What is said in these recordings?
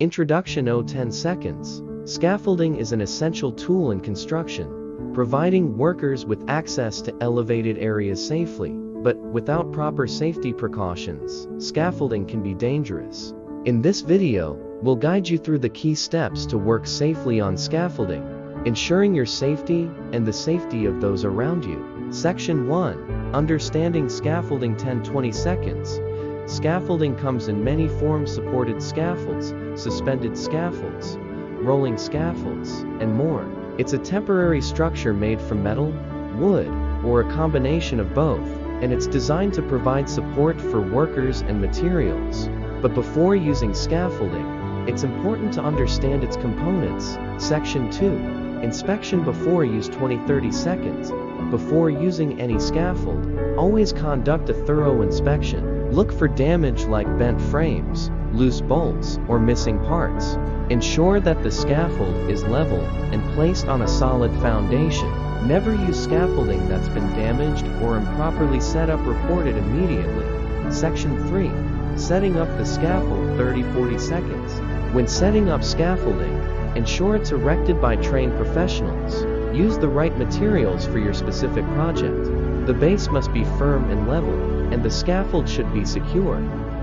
Introduction 10 seconds. Scaffolding is an essential tool in construction, providing workers with access to elevated areas safely. But without proper safety precautions, scaffolding can be dangerous. In this video, we'll guide you through the key steps to work safely on scaffolding, ensuring your safety and the safety of those around you. Section 1. Understanding scaffolding 10-20 seconds. Scaffolding comes in many forms: supported scaffolds, suspended scaffolds, rolling scaffolds, and more. It's a temporary structure made from metal, wood, or a combination of both, and it's designed to provide support for workers and materials. But before using scaffolding, it's important to understand its components. Section 2. Inspection before use 20-30 seconds. Before using any scaffold, always conduct a thorough inspection. Look for damage like bent frames, loose bolts, or missing parts. Ensure that the scaffold is level and placed on a solid foundation. Never use scaffolding that's been damaged or improperly set up. Report it immediately. Section 3. Setting up the scaffold 30-40 seconds. When setting up scaffolding, ensure it's erected by trained professionals. Use the right materials for your specific project. The base must be firm and level, and the scaffold should be secure,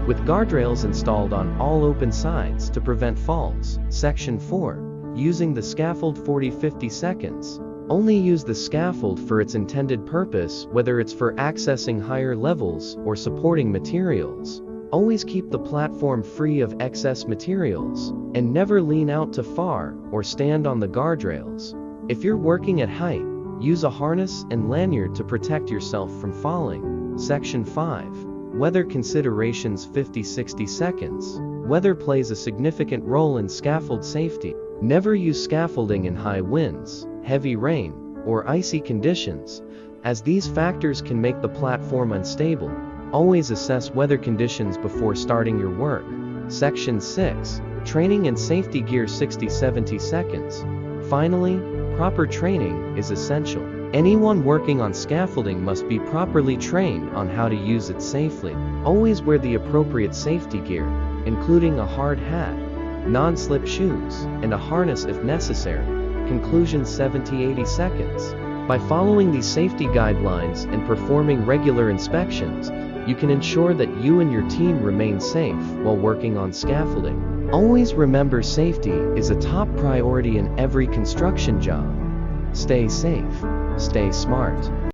with guardrails installed on all open sides to prevent falls. Section 4. Using the scaffold 40-50 seconds. Only use the scaffold for its intended purpose, whether it's for accessing higher levels or supporting materials. Always keep the platform free of excess materials, and never lean out too far or stand on the guardrails. If you're working at height, use a harness and lanyard to protect yourself from falling. Section 5. Weather considerations 50-60 seconds. Weather plays a significant role in scaffold safety. Never use scaffolding in high winds, heavy rain, or icy conditions, as these factors can make the platform unstable. Always assess weather conditions before starting your work. Section 6. Training and safety gear 60-70 seconds. Finally, proper training is essential. Anyone working on scaffolding must be properly trained on how to use it safely. Always wear the appropriate safety gear, including a hard hat, non-slip shoes, and a harness if necessary. Conclusion 70-80 seconds. By following these safety guidelines and performing regular inspections, you can ensure that you and your team remain safe while working on scaffolding. Always remember, safety is a top priority in every construction job. Stay safe, stay smart.